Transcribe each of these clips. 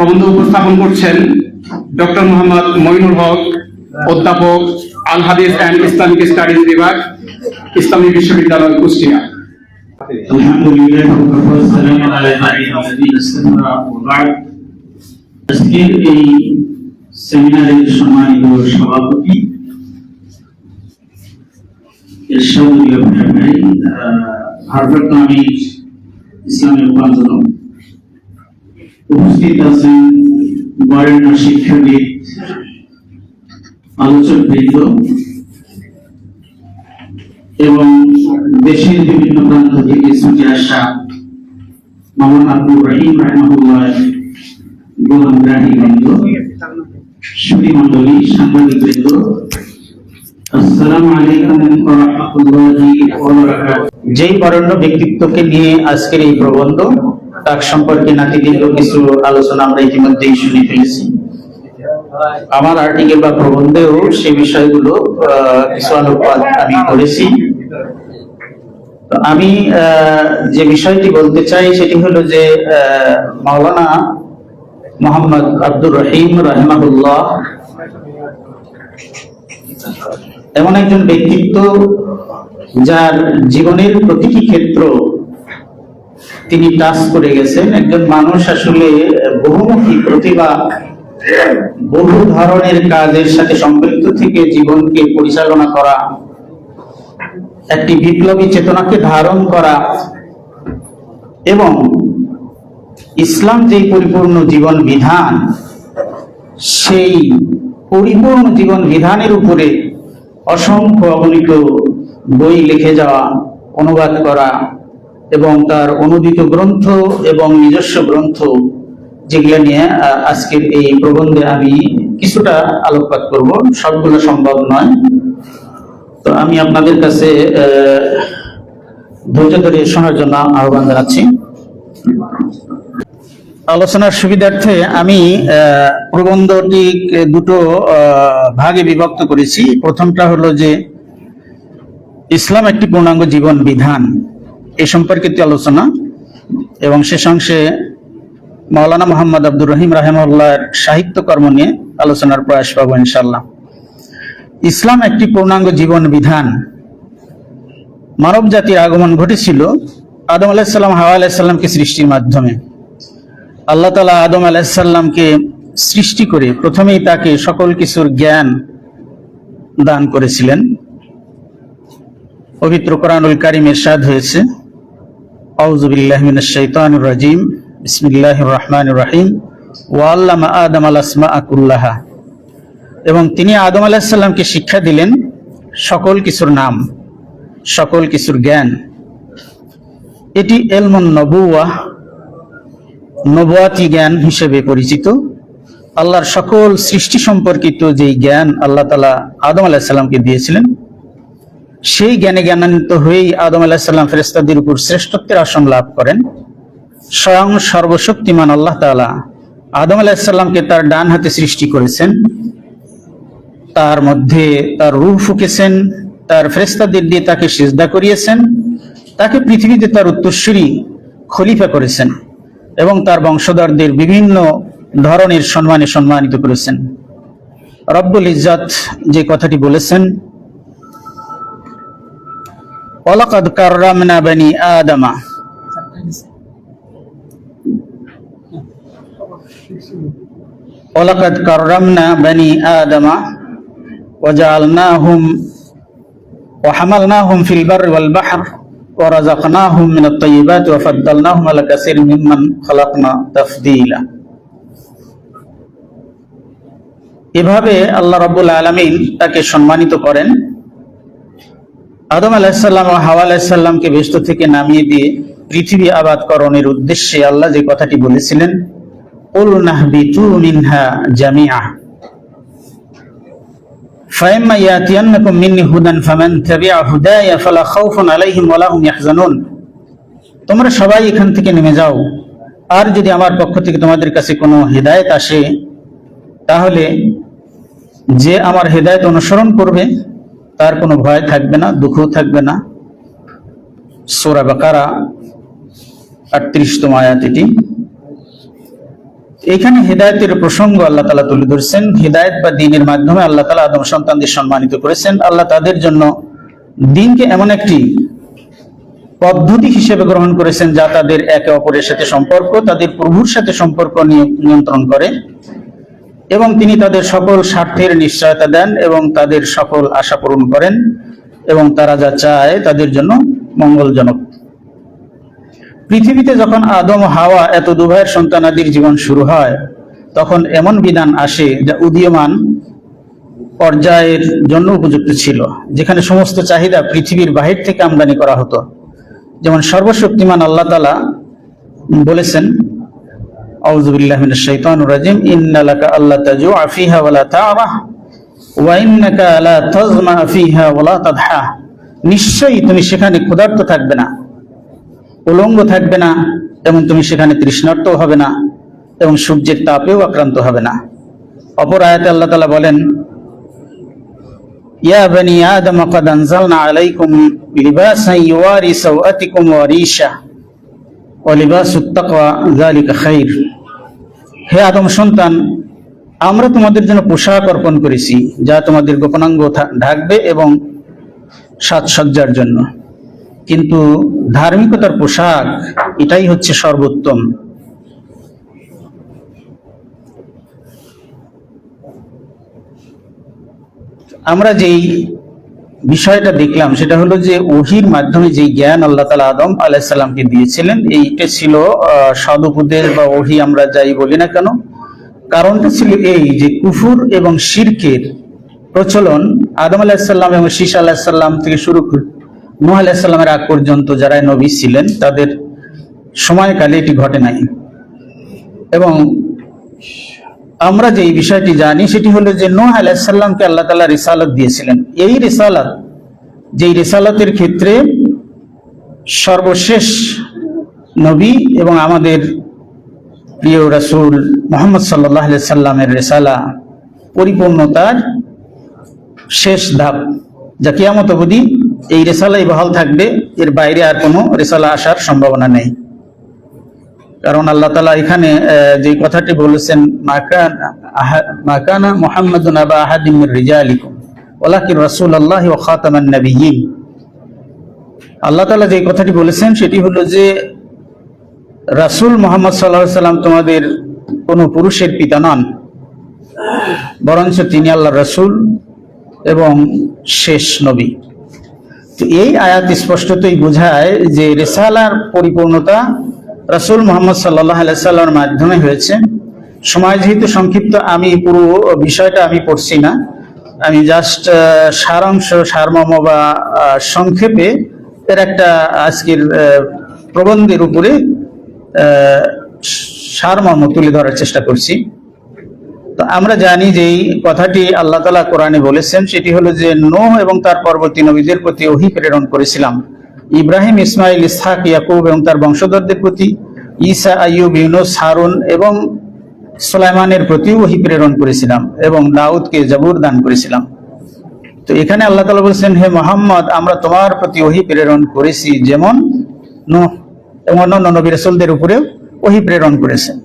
প্রবন্ধ উপস্থাপন করছেন ডক্টর মোহাম্মদ মঈনুল হক, অধ্যাপক, আল হাদিস অ্যান্ড ইসলামিক স্টাডিজ বিভাগ, ইসলামী বিশ্ববিদ্যালয়, কুষ্টিয়া। আলহামদুলিল্লাহ আজকের এই সেমিনারের সম্মানিত সভাপতি ভারপ্রাপ্ত ইসলামের উপাঞ্জন উপস্থিত আছেন বরেণ্য শিক্ষাবিদ, আলোচক বৃন্দ এবং দেশের বিভিন্ন প্রান্ত থেকে ছুটে আসা মাওলানা আব্দুর রহিম রাহিমাহুল্লাহ গ্রহণগ্রাহী বৃন্দ, সুধী মণ্ডলী, সাংবাদিক বৃন্দ, আসসালামু আলাইকুম ওয়া রাহমাতুল্লাহি ওয়া বারাকাতুহু। যেই বরেণ্য ব্যক্তিত্বকে নিয়ে আজকের এই প্রবন্ধ, তার সম্পর্কে নাতিদীর্ঘ কিছু আলোচনা আমরা ইতিমধ্যেই শুনে ফেলেছি। আমার আর্টিকেল বা প্রবন্ধেও সেই বিষয়গুলো কিছু আলোকপাত আমি করেছি। তো আমি যে বিষয়টি বলতে চাই সেটি হলো যে মাওলানা মোহাম্মদ আব্দুর রহিম রাহিমাহুল্লাহ এমন একজন ব্যক্তিত্ব যার জীবনের প্রতিটি ক্ষেত্র তিনি টাচ করে গেছেন। একজন মানুষ আসলে বহুমুখী প্রতিভা, বহু ধরনের কাজের সাথে সম্পৃক্ত থেকে জীবনকে পরিচালনা করা, একটি বিপ্লবী চেতনাকে ধারণ করা এবং ইসলাম যে পরিপূর্ণ জীবন বিধান, সেই পরিপূর্ণ জীবন বিধানের উপরে অসংখ্য অগণিত বই লিখে যাওয়া, অনুবাদ করা এবং তার অনুদিত গ্রন্থ এবং নিজস্ব গ্রন্থ, যেগুলো নিয়ে আজকের এই প্রবন্ধে আমি কিছুটা আলোকপাত করব। সবগুলো সম্ভব নয়, তো আমি আপনাদের কাছে ধৈর্য ধরে শোনার জন্য আহ্বান জানাচ্ছি। আলোচনার সুবিধার্থে আমি প্রবন্ধটি দুটো ভাগে বিভক্ত করেছি। প্রথমটা হলো যে ইসলাম একটি পূর্ণাঙ্গ জীবন বিধান, এই সম্পর্কিত আলোচনা, এবং শেষ অংশে মাওলানা মোহাম্মদ আব্দুর রহিম রাহিমাহুল্লাহর সাহিত্যকর্ম নিয়ে আলোচনার প্রয়াস পাবো ইনশাআল্লাহ। ইসলাম একটি পূর্ণাঙ্গ জীবন বিধান। মানব জাতির আগমন ঘটেছিল আদম আলাইহিস সালাম, হাওয়া আলাইহিস সালামকে সৃষ্টির মাধ্যমে। আল্লাহ তাআলা আদম আলাইহিস সালামকে সৃষ্টি করে প্রথমেই তাকে সকল কিছুর জ্ঞান দান করেছিলেন। পবিত্র কোরআনুল কারীমে ইরশাদ হয়েছে, আউযু বিল্লাহি মিনাশ শাইতানির রাজীম, বিসমিল্লাহির রহমানির রহিম, ওয়া আল্লামা আদামাল আসমাআ কুল্লাহা। এবং তিনি আদম আলাইহিস সালামকে শিক্ষা দিলেন সকল কিছুর নাম, সকল কিছুর জ্ঞান। এটি ইলমুন নবুওয়াহ, নবুয়াতি জ্ঞান হিসেবে পরিচিত। আল্লাহর সকল সৃষ্টি সম্পর্কিত যেই জ্ঞান আল্লাহ তাআলা আদম আলাইহিস সালামকে দিয়েছিলেন, সেই জ্ঞানে জ্ঞানান্বিত হয়েই আদম আলাইহিস সালাম ফেরেশতাদের উপর শ্রেষ্ঠত্বের আসন লাভ করেন। স্বয়ং সর্বশক্তিমান আল্লাহ তাআলা আদম আলাইহিস সালামকে তার ডান হাতে সৃষ্টি করেছেন, তার মধ্যে তার রূহ ফুঁকেছেন, তার ফেরেশতাদের দিয়ে তাকে সিজদা করিয়েছেন, তাকে পৃথিবীতে তার উত্তরসূরি খলিফা করেছেন এবং তার বংশধরদের বিভিন্ন ধরনের সম্মানে সম্মানিত করেছেন। রব্বুল ইজ্জত যে কথাটি বলেছেন, ওয়ালাকাদ কাররামনা বানি আদামা, ওয়ালাকাদ কাররামনা বানি আদামা ওয়াজআলনাহুম ওয়া হামালনাহুম ফিল বাররি ওয়াল বাহর ওয়া রাযাকনাহুম মিনাত তাইয়্যিবাতি ওয়া ফাদ্দালনাহুম আলা কাসীরিন মিম্মান খালাকনা তাফদীলা। এভাবে আল্লাহ রাব্বুল আলামিন তাকে সম্মানিত করেন। আদম আলাইহিস সালাম ও হাওয়া আলাইহিস সালামকে বেহেশত থেকে নামিয়ে দিয়ে পৃথিবী আবাদকরণের উদ্দেশ্যে আল্লাহ যে কথাটি বলেছিলেন, কুল নাহবিতু মিনহা জামিআ ফাইম্মা ইয়াতিয়ান্নাকুম মিন্নি হুদান ফামান তাবিআ হুদায়া ফালা খাউফুন আলাইহিম ওয়া লা হুম ইয়াহজানুন। তোমরা সবাই এখান থেকে নেমে যাও, আর যদি আমার পক্ষ থেকে তোমাদের কাছে কোনো হিদায়াত আসে, তাহলে যে আমার হিদায়াত অনুসরণ করবে তার কোনো ভয় থাকবে না, দুঃখ থাকবে না। সূরা বাকারা 38তম আয়াত এটি। এখানে হেদায়েতের প্রসঙ্গ আল্লাহ তাআলা তুলে ধরছেন। হেদায়েত বা দ্বীনের মাধ্যমে আল্লাহ তাআলা আদম সন্তানদের সম্মানিত করেছেন। আল্লাহ তাদের জন্য দ্বীনকে এমন একটি পদ্ধতি হিসেবে গ্রহণ করেছেন যা তাদের একে অপরের সাথে সম্পর্ক, তাদের প্রভুর সাথে সম্পর্ক নিয়ন্ত্রণ করে, এবং তিনি তাদের সকল স্বার্থের নিশ্চয়তা দেন এবং তাদের সকল আশা পূরণ করেন, এবং তারা যা চায় তাদের জন্য মঙ্গলজনক। পৃথিবীতে যখন আদম ও হাওয়া এত দুভাইয়ের সন্তানাদির জীবন শুরু হয়, তখন এমন বিধান আসে যা উদীয়মান পর্যায়ের জন্য উপযুক্ত ছিল, যেখানে সমস্ত চাহিদা পৃথিবীর বাহির থেকে আমদানি করা হতো। যেমন সর্বশক্তিমান আল্লাহ তাআলা বলেছেন, আউযু বিল্লাহি মিনাশ শাইতানির রাজিম, ইন্না লাকা আল্লা তাজুআ ফিহা ওয়া লা তা'রা ওয়া ইন্নাকা লা তাযমা ফিহা ওয়া লা তাদহা। নিশ্চয়ই তুমি সেখানে ক্ষুধার্ত থাকবে না, উলঙ্গ থাকবে না, এবং তুমি সেখানে তৃষ্ণার্ত হবে না, এবং সূর্যের তাপেও আক্রান্ত হবে না। অপর আয়াতে আল্লাহ তাআলা বলেন, ইয়া বনি আদম ক্বাদ আনজালনা আলাইকুম লিবাসান ইউয়ারি সাওআতিকুম ওয়া রিশা ওয়া লিবাসুত তাকওয়া যালিকা খাইর। হে আদম সন্তান, আমরা তোমাদের জন্য পোশাক অর্পণ করেছি যা তোমাদের গোপনাঙ্গ ঢাকবে এবং সাজসজ্জার জন্য, কিন্তু ধার্মিকতার পোশাক এটাই হচ্ছে সর্বোত্তম। আমরা যেই বিষয়টা দেখলাম সেটা হলো যে ওহির মাধ্যমে যে জ্ঞান আল্লাহ তাআলা আদম আলাইহিস সালামকে দিয়েছিলেন, এইটা ছিল সদুপদেশ বা ওহি আমরা যাই বলি না কেন। কারণটা ছিল এই যে কুফর এবং শিরকের প্রচলন আদম আলাইহিস সালাম এবং শীস আলাইহিস সালাম থেকে শুরু করে নূহ আলাইহিস সালামের আগ পর্যন্ত যারা নবী ছিলেন তাদের সময়কালে এটি ঘটে নাই। এবং আমরা যে বিষয়টি জানি সেটি হলো যে নূহ আলাইহিস সালামকে আল্লাহ তাআলা রিসালাত দিয়েছিলেন। এই রিসালাত, যেই রিসালাতের ক্ষেত্রে সর্বশেষ নবী এবং আমাদের প্রিয় রাসূল মুহাম্মদ সাল্লাল্লাহু আলাইহি সাল্লামের রিসালা পরিপূর্ণতার শেষ ধাপ, যা কিয়ামত অবধি এই রিসালাই বহাল থাকবে, এর বাইরে আর কোনো রিসালা আসার সম্ভাবনা নেই। কারণ আল্লাহ তাআলা এখানে যে কথাটি বলেছেন, মাকানা মুহাম্মাদুন আবা আহাদিম মির রিজালিকুম ওয়ালাকিন রাসূলুল্লাহি ওয়া খাতামান নাবিয়্যিন। আল্লাহ তাআলা যে কথাটি বলেছেন সেটি হলো যে রাসূল মুহাম্মদ সাল্লাল্লাহু আলাইহি সাল্লাম তোমাদের কোনো পুরুষের পিতা নন, বরঞ্চ তিনি আল্লাহর রাসূল এবং শেষ নবী। তো এই আয়াত স্পষ্টতই বোঝায় যে রিসালার পরিপূর্ণতা রাসূল মুহাম্মদ সাল্লাল্লাহু আলাইহি সাল্লামের মাধ্যমে হয়েছে। সময় যেহেতু সংক্ষিপ্ত, আমি পুরো বিষয়টা আমি পড়ছি না, আমি জাস্ট সারাংশ, সারমর্ম বা সংক্ষেপে এর একটা আজকের প্রবন্ধের উপরে সারমর্ম তুলে ধরার চেষ্টা করছি। তো আমরা জানি যে এই কথাটি আল্লাহ তাআলা কোরআনে বলেছেন, সেটি হলো যে নূহ এবং তার পরবর্তী নবীদের প্রতি ওহী প্রেরণ করেছিলাম। ইব্রাহিম, ইসমাইল, ইসহাক, ইয়াকুব এবং তার বংশধরদের প্রতি, ঈসা, আইয়ুব, ইউনূস, হারুন এবং সুলাইমানের প্রতি ওহী প্রেরণ করেছিলাম, এবং দাউদকে জাবুর দান করেছিলাম। তো এখানে আল্লাহ তাআলা বলেছেন, হে মুহাম্মদ, আমরা তোমার প্রতি ওহী প্রেরণ করেছি যেমন নূহ এবং অন্যান্য নবী রাসূলদের উপরে ওহী প্রেরণ করেছেন।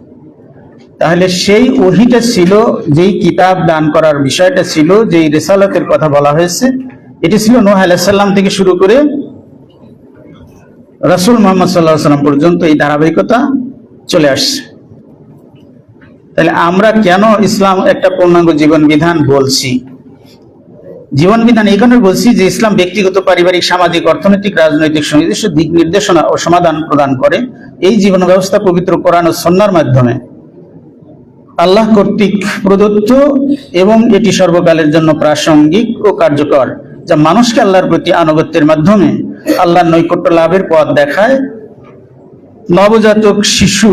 তাহলে সেই ওহীটা ছিল, যেই কিতাব দান করার বিষয়টা ছিল, যেই রিসালাতের কথা বলা হয়েছে, এটি ছিল নূহ আলাইহিস সালাম থেকে শুরু করে রাসূল মুহাম্মদ সাল্লাল্লাহু আলাইহি সাল্লাম পর্যন্ত এই ধারাবাহিকতা চলে আসছে। তাহলে আমরা কেন ইসলাম একটা পূর্ণাঙ্গ জীবন বিধান বলছি? জীবন বিধান এই কারণে বলছি যে ইসলাম ব্যক্তিগত, পারিবারিক, সামাজিক, অর্থনৈতিক, রাজনৈতিক সুনির্দিষ্ট দিক নির্দেশনা ও সমাধান প্রদান করে। এই জীবন ব্যবস্থা পবিত্র কোরআন ও সুন্নাহর মাধ্যমে আল্লাহ কর্তৃক প্রদত্ত, এবং এটি সর্বকালের জন্য প্রাসঙ্গিক ও কার্যকর, যা মানুষকে আল্লাহর প্রতি আনুগত্যের মাধ্যমে আল্লাহর নৈকট্য লাভের পথ দেখায়। নবজাতক শিশু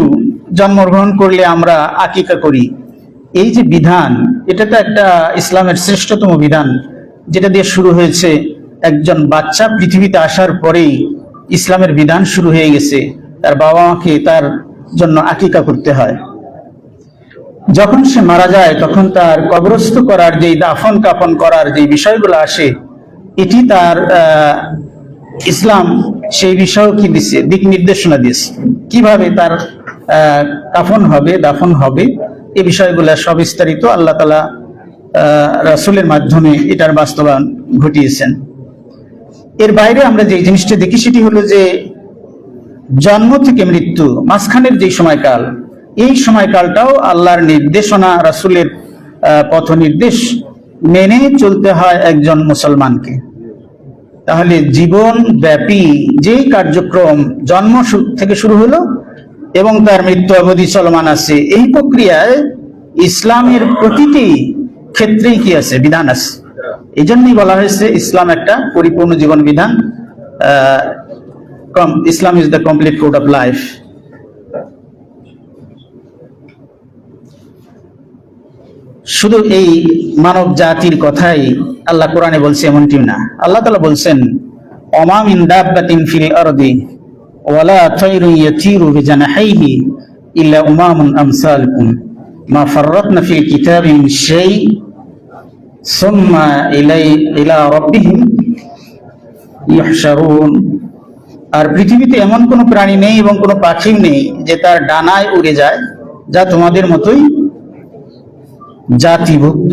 জন্মগ্রহণ করলে আমরা আকিকা করি, এই যে বিধান, এটা তো একটা ইসলামের শ্রেষ্ঠতম বিধান, যেটা দিয়ে শুরু হয়েছে। একজন বাচ্চা পৃথিবীতে আসার পরেই ইসলামের বিধান শুরু হয়ে গেছে, তার বাবা মাকে তার জন্য আকিকা করতে হয়। যখন সে মারা যায় তখন তার কবরস্থ করার যে দাফন কাফন করার যে বিষয়গুলো আসে, এটি তার ইসলাম সেই বিষয় কি দিচ্ছে, দিক নির্দেশনা দিয়েছে, কিভাবে তার কাফন হবে, দাফন হবে, এই বিষয়গুলো সবিস্তারিত আল্লাহ তাআলা রাসূলের মাধ্যমে এটার বাস্তবায়ন ঘটিয়েছেন। এর বাইরে আমরা যে জিনিসটা দেখি সেটি হলো যে জন্ম থেকে মৃত্যু মাঝখানের যে সময়কাল, এই সময়কালটাও আল্লাহর নির্দেশনা, রাসূলের পথ নির্দেশ মেনে চলতে হয় একজন মুসলমানকে। তাহলে জীবন ব্যাপী যেই কার্যক্রম জন্ম থেকে শুরু হলো এবং তার মৃত্যু অবধি চলমান আছে, এই প্রক্রিয়ায় ইসলামের প্রতিটি ক্ষেত্রেই কি আছে? বিধান আছে। এই জন্যই বলা হয়েছে ইসলাম একটা পরিপূর্ণ জীবন বিধান। Islam is the complete code of life. শুধু এই মানব জাতির কথাই আল্লাহ কোরআনে বলছে এমনটি না। আল্লাহ তাআলা বলছেন, ওমা মিন দাব্বাতিন ফিল আরদি ওয়ালা তায়রুন ইয়াতিরু বিজানাহিহি ইল্লা উমামুন আমসালুকুম মা ফাররাতনা ফিল কিতাবি মিন শাই সুম্মা ইলা রাব্বিহিম ইহশারুন। আর পৃথিবীতে এমন কোনো প্রাণী নেই এবং কোনো পাখি নেই যে তার ডানায় উড়ে যায়, যা তোমাদের মতোই জাতিভুক্ত।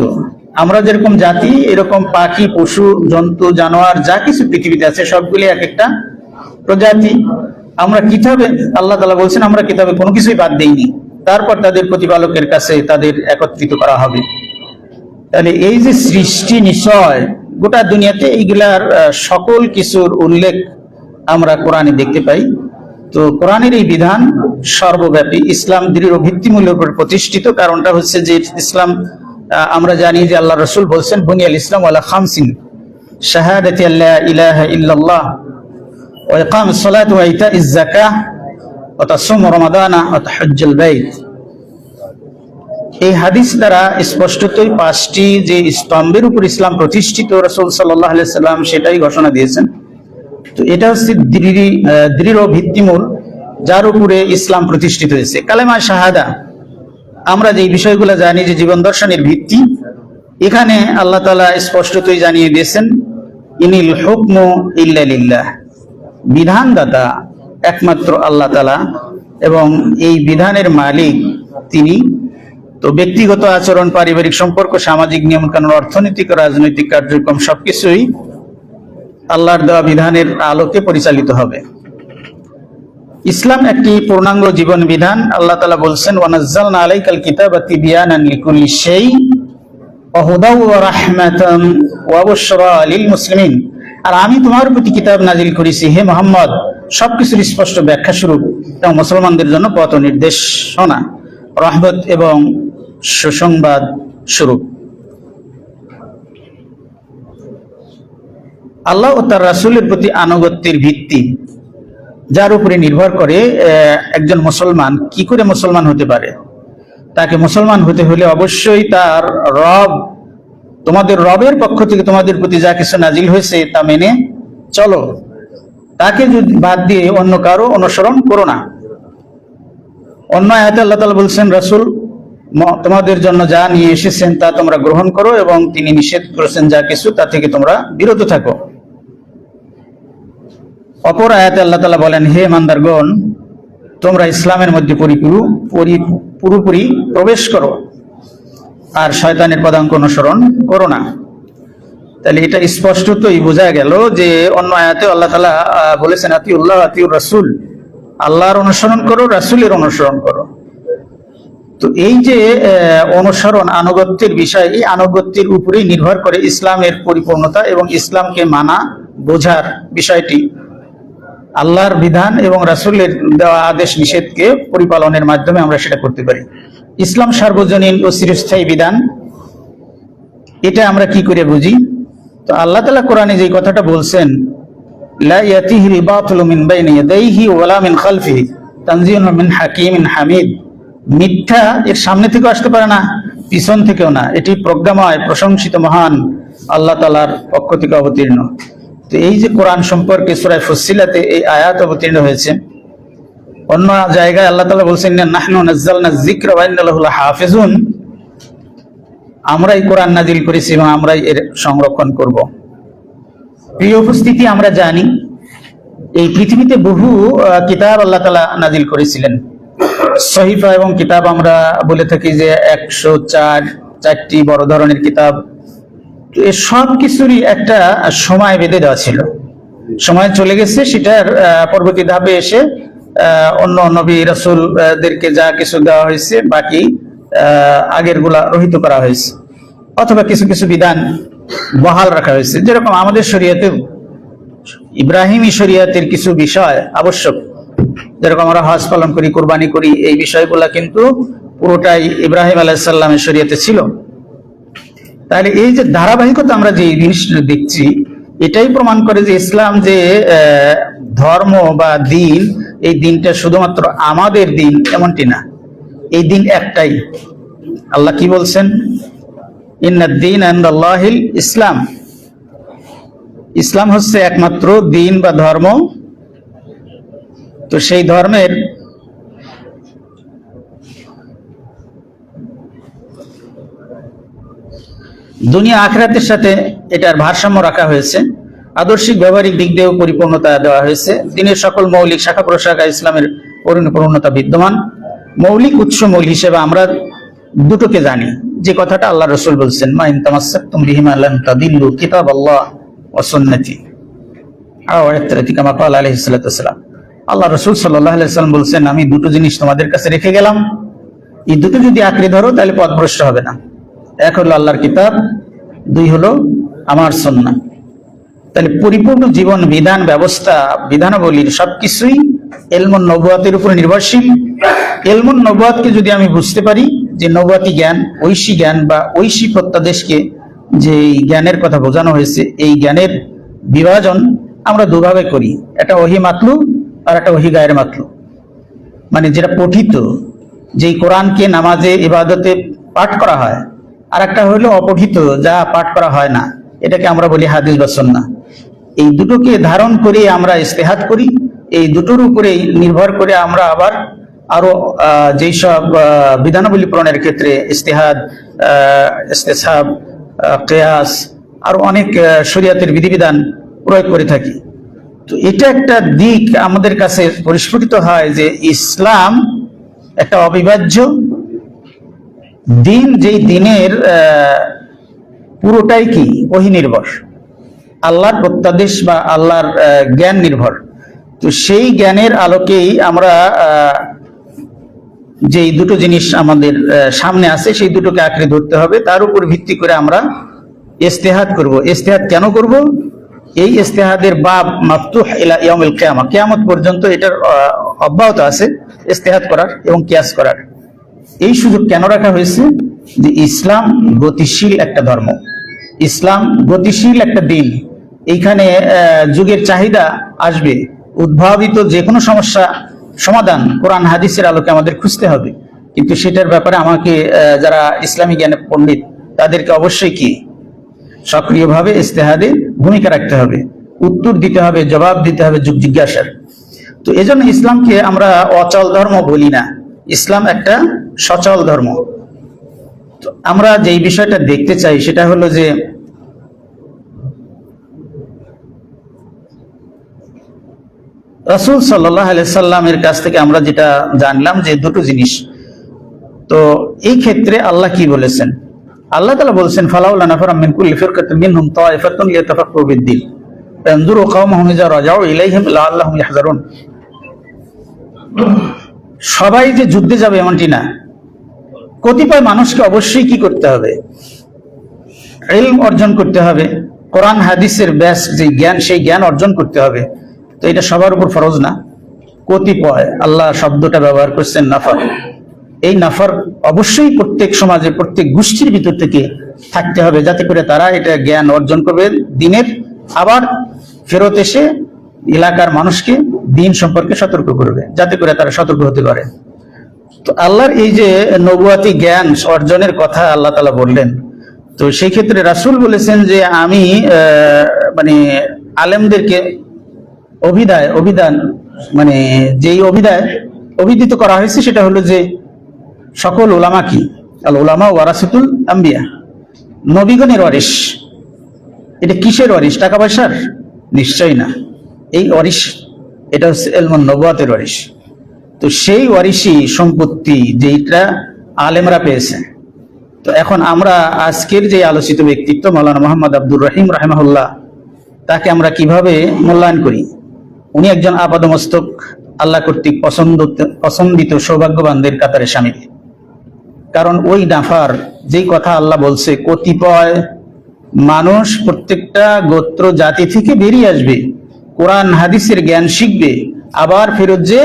আমরা যেরকম জাতি, এরকম পাখি, পশু, জন্তু, জানোয়ার যা কিছু পৃথিবীতে আছে সবগুলি এক একটা প্রজাতি। আমরা কিতাবে, আল্লাহ তাআলা বলছেন, আমরা কিতাবে কোনো কিছুই বাদ দেইনি, তারপর তাদের প্রতিপালকের কাছে তাদের একত্রিত করা হবে। তাহলে এই যে সৃষ্টি নিশ্চয় গোটা দুনিয়াতে এইগুলার সকল কিছুর উল্লেখ আমরা কোরআনে দেখতে পাই। তো কোরআনের এই বিধান সর্বব্যাপী, ইসলাম দৃঢ় ভিত্তিমূলের উপর প্রতিষ্ঠিত। কারণটা হচ্ছে যে ইসলাম, আমরা জানি যে আল্লাহ রাসূল বলছেন, বুনিয়াল ইসলাম আলা খামসিন শাহাদাতি আল্লা ইলাহা ইল্লাল্লাহ ওয়া ইকামিস সালাতি ওয়া ইতাইজ যাকাহ ওয়া তাসুম রমাদানা ওয়া তাহজ্জুল বাইত। এই হাদিস দ্বারা স্পষ্টতই 5টি যে স্তম্ভের উপর ইসলাম প্রতিষ্ঠিত, রাসূল সাল্লাল্লাহু আলাইহি সাল্লাম সেটাই ঘোষণা দিয়েছেন। তো এটা হচ্ছে দৃঢ় ভিত্তিমূল, যার উপরে ইসলাম প্রতিষ্ঠিত হয়েছে। কালেমা শাহাদা, আমরা যে বিষয়গুলো জানি যে জীবন দর্শনের ভিত্তি, এখানে আল্লাহ তাআলা স্পষ্টতই জানিয়ে দিয়েছেন, ইনিল হুকমু ইল্লা লিল্লাহ, বিধানদাতা একমাত্র আল্লাহ তাআলা এবং এই বিধানের মালিক তিনি। তো ব্যক্তিগত আচরণ, পারিবারিক সম্পর্ক, সামাজিক নিয়মকানুন, অর্থনৈতিক, রাজনৈতিক কার্যক্রম সবকিছুই আল্লাহর দেওয়া বিধানের আলোকে পরিচালিত হবে। ইসলাম একটি পূর্ণাঙ্গ জীবন বিধান। আল্লাহ তাআলা বলছেন, ওয়ানাজ্জালনা আলাইকাল কিতাবা তিবয়ানান লিকুল্লি শাই ওয়া হুদাও ওয়া রাহমাতান ওয়া বুশরা লিল মুসলিমিন। আর আমি তোমার প্রতি কিতাব নাজিল করেছি হে মুহাম্মদ সবকিছুর স্পষ্ট ব্যাখ্যা স্বরূপ এবং মুসলমানদের জন্য পথ নির্দেশনা, রহমত এবং সুসংবাদ স্বরূপ। আল্লাহ ও তার রাসূলের প্রতি আনুগত্যের ভিত্তি, যার উপরে নির্ভর করে একজন মুসলমান কি করে মুসলমান হতে পারে। তাকে মুসলমান হতে হলে অবশ্যই তার রব, তোমাদের রবের পক্ষ থেকে তোমাদের প্রতি যা কিছু নাজিল হয়েছে তা মেনে চলো। তাকে যদি বাদ দিয়ে অন্য কারো অনুসরণ করো না। অন্য আয়াতে আল্লাহ তাআলা বলছেন, রাসূল তোমাদের জন্য যা নিয়ে এসেছেন তা তোমরা গ্রহণ করো এবং তিনি নিষেধ করেছেন যা কিছু তা থেকে তোমরা বিরত থাকো। অপর আয়াতে আল্লাহ তাআলা বলেন, হে ইমানদারগণ, তোমরা ইসলামের মধ্যে পুরোপুরি প্রবেশ করো আর শয়তানের পদাঙ্ক অনুসরণ করো না। তাহলে এটা স্পষ্টতই বোঝা গেল যে অন্য আয়াতে আল্লাহ তাআলা বলেছেন, আতিউল্লাহ আতিউর রাসূল, আল্লাহর অনুসরণ করো, রাসূলের অনুসরণ করো। তো এই যে অনুসরণ, আনুগত্যের বিষয়, এই আনুগত্যের উপরেই নির্ভর করে ইসলামের পরিপূর্ণতা এবং ইসলামকে মানা বোঝার বিষয়টি। আল্লাহর বিধান এবং রাসূলের দেওয়া আদেশ নিষেধকে পরিপালনের মাধ্যমে আমরা সেটা করতে পারি। ইসলাম সার্বজনীন ও চিরস্থায়ী বিধান, এটা আমরা কি করে বুঝি? তো আল্লাহ তাআলা কোরআনে যে কথাটা বলছেন, লা ইয়াতিহিল বাতিলু মিন বাইনি ইয়াদাইহি ওয়ালা মিন খালফিহি তানজিলুম মিন হাকিমিন হামিদ, মিথ্যা এর সামনে থেকেও আসতে পারে না, পিছন থেকেও না, এটি প্রজ্ঞাময়, প্রশংসিত, মহান আল্লাহ তাআলার পক্ষ থেকে অবতীর্ণ। তো এই যে কোরআন সম্পর্কে সূরা ফুসসিলাতে এই আয়াত অবতীর্ণ হয়েছে। অন্য জায়গায় আল্লাহ তাআলা বলছেন, নাহনু নাযালনা যিকরা ওয়া ইন্না লাহু লাহাফিজুন, আমরাই কোরআন নাজিল করেছি এবং আমরাই এর সংরক্ষণ করব। প্রিয় উপস্থিতি, আমরা জানি এই পৃথিবীতে বহু কিতাব আল্লাহ তাআলা নাজিল করেছিলেন। সহিফা এবং কিতাব আমরা বলে থাকি যে 104টি বড় ধরনের কিতাব। তো এই সব কিছুরই একটা সময় বেঁধে দেওয়া ছিল, সময় চলে গেছে, সেটার পরবর্তী ধাপে এসে অন্য নবী রাসূলদেরকে যা কিছু দেওয়া হয়েছে বাকি আগের গুলা রহিত করা হয়েছে, অথবা কিছু কিছু বিধান বহাল রাখা হয়েছে। যেরকম আমাদের শরীয়তে ইব্রাহিমী শরীয়তের কিছু বিষয় আবশ্যক, যেরকম আমরা হজ পালন করি, কুরবানি করি, এই বিষয়গুলা কিন্তু পুরোটাই ইব্রাহিম আলাইহিস সালামের শরীয়তে ছিল। তাহলে এই যে ধারাবাহিকতা আমরা যে জিনিসটা দেখছি, এটাই প্রমাণ করে যে ইসলাম যে ধর্ম বা দিন, এই দিনটা শুধুমাত্র আমাদের দিন এমনটি না, এই দিন একটাই। আল্লাহ কি বলছেন? ইন্নাদ-দীন ইনদাল্লাহিল ইসলাম, ইসলাম হচ্ছে একমাত্র দিন বা ধর্ম। তো সেই ধর্মের দুনিয়া আখিরাতের সাথে এটার ভারসাম্য রাখা হয়েছে, আদর্শিক ব্যবহারিক দিক দিয়েও পরিপূর্ণতা দেওয়া হয়েছে। দিনের সকল মৌলিক শাখা প্রশাখা ইসলামের পরিপূর্ণতা বিদ্যমান। মৌলিক উৎসমূল হিসেবে আমরা দুটোকে জানি, যে কথাটা আল্লাহ রাসূল বলছেন, মা ইন তামাসসাকতুম বিহিমা লান তাদিল্লু কিতাবাল্লাহ ওয়া সুন্নতি আও ইত্তারাতি কামা ক্বালা আলাইহিস সালাতু ওয়াস সালাম। আল্লাহ রাসূল সাল্লাল্লাহু আলাইহি ওয়াসাল্লাম বলছেন, আমি দুটো জিনিস তোমাদের কাছে রেখে গেলাম, এই দুটো যদি আঁকড়ে ধরো তাহলে পথভ্রষ্ট হবে না। এক হলো আল্লাহর কিতাব, দুই হলো আমার সুন্নাহ। তাহলে পরিপূর্ণ জীবন বিধান ব্যবস্থা বিধানাবলীর সবকিছুই ইলমুন নবুয়াতের উপর নির্ভরশীল। ইলমুন নবুয়াতকে যদি আমি বুঝতে পারি যে নবুয়াতি জ্ঞান, ঐশী জ্ঞান বা ঐশী প্রত্যাদেশকে যে জ্ঞানের কথা বোঝানো হয়েছে, এই জ্ঞানের বিভাজন আমরা দুভাবে করি, একটা ওহী মাতলু আর একটা ওহী গায়ের মাতলু। মানে যেটা পঠিত, যেই কোরআনকে নামাজে ইবাদতে পাঠ করা হয়, আর একটা হলো অপঠিত, যা পাঠ করা হয় না, এটাকে আমরা বলি হাদিস বা সুন্নাহ। এই দুটোকে ধারণ করে আমরা ইস্তেহাদ করি, এই দুটোর উপরে নির্ভর করে আমরা আবার আরো যেই সব বিধানাবলী প্রণয়নের ক্ষেত্রে ইস্তেহাদ, ইস্তেসাব, কিয়াস, আরো অনেক শরীয়তের বিধিবিধান প্রয়োগ করে থাকি। তো এটা একটা দিক আমাদের কাছে পরিস্ফুটিত হয় যে ইসলাম একটা অবিভাজ্য দিন, যেই দিনের পুরোটাই কি ওহী নির্ভর, আল্লাহর প্রত্যাদেশ বা আল্লাহর জ্ঞান নির্ভর। তো সেই জ্ঞানের আলোকেই আমরা যেই দুটো জিনিস আমাদের সামনে আছে সেই দুটোকে আঁকড়ে ধরতে হবে, তার উপর ভিত্তি করে আমরা ইস্তেহাদ করব। ইস্তেহাদ কেন করব? এই ইস্তেহাদের বাব মাফতুহ ইলা ইয়াউমিল কিয়ামা, কিয়ামত পর্যন্ত এটার অব্যাহত আছে ইস্তেহাদ করার এবং কিয়াস করার। এই সুযোগ কেন রাখা হয়েছে? যে ইসলাম গতিশীল একটা ধর্ম, ইসলাম গতিশীল একটা দিন। এইখানে যুগের চাহিদা আসবে, উদ্ভাবিত যে কোনো সমস্যা সমাধান কোরআন হাদিসের আলোকে আমাদের খুঁজতে হবে। কিন্তু সেটার ব্যাপারে আমাকে যারা ইসলামী জ্ঞানে পণ্ডিত তাদেরকে অবশ্যই কি সক্রিয়ভাবে ইস্তেহাদে ভূমিকা রাখতে হবে, উত্তর দিতে হবে, জবাব দিতে হবে যুগ জিজ্ঞাসার। তো এজন্য ইসলামকে আমরা অচল ধর্ম বলি না, ইসলাম একটা সচল ধর্ম। তো আমরা যেই বিষয়টা দেখতে চাই সেটা হলো যে রাসূল সাল্লাল্লাহু আলাইহি সাল্লামের কাছ থেকে আমরা যেটা জানলাম যে দুটো জিনিস। তো এই ক্ষেত্রে আল্লাহ কি বলেছেন? আল্লাহ তাআলা বলেছেন, ফালাউলা নাফারা মিন কুল্লি ফিরকাতিন মিনহুম তায়ফাতুন লিয়াতাফাক্কাহু বিদ-দীন ফায়ানজুরু কাওমাহুম ইযা রাজাউ ইলাইহিম লাআল্লাহুম ইয়াহযারুন। সবাই যে যুদ্ধে যাবে এমনটি না, কতিপয় মানুষকে অবশ্যই কি করতে হবে? ইলম অর্জন করতে হবে, কোরআন হাদিসের ব্যাস যে জ্ঞান, সেই জ্ঞান অর্জন করতে হবে। তো এটা সবার উপর ফরজ না, কতিপয়, আল্লাহ শব্দটা ব্যবহার করছেন নাফার। এই নাফার অবশ্যই প্রত্যেক সমাজে প্রত্যেক গোষ্ঠীর ভিতর থেকে থাকতে হবে, যাতে করে তারা এটা জ্ঞান অর্জন করবে দিনের, আবার ফেরত এসে এলাকার মানুষকে দিন সম্পর্কে সতর্ক করবে, যাতে করে তারা সতর্ক হতে পারে। তো আল্লাহর এই যে নবুয়াতি জ্ঞান অর্জনের কথা আল্লাহ তাআলা বললেন, তো সেই ক্ষেত্রে রাসূল বলেছেন যে আমি মানে আলেমদেরকে অভিধান মানে যেই অভিদিত করা হয়েছে সেটা হলো যে সকল উলামা কি আল উলামা ওয়ারাসাতুল আম্বিয়া, নবীগণের ওয়ারিস। এটা কিসের ওয়ারিস? টাকা পয়সার? নিশ্চয়ই না। এই ওয়ারিস, এটা হচ্ছে ইলমুন নবুয়াতের ওয়ারিস। তো সেই ওয়ারিসি সম্পত্তি যেটা আলেমরা পেয়েছে। তো এখন আমরা আজকের যে আলোচিত ব্যক্তিত্ব মাওলানা মোহাম্মদ আব্দুর রহিম রাহিমাহুল্লাহ, তাকে আমরা কিভাবে মূল্যায়ন করি? উনি একজন আপাদমস্তক আল্লাহ কর্তৃক পছন্দিত সৌভাগ্যবানদের কাতারে শামিল। কারণ ওই নাফার যেই কথা আল্লাহ বলছে, কতিপয় মানুষ প্রত্যেকটা গোত্র জাতি থেকে বেরিয়ে আসবে, কোরআন হাদিসের জ্ঞান শিখবে, আবার ফেরত যে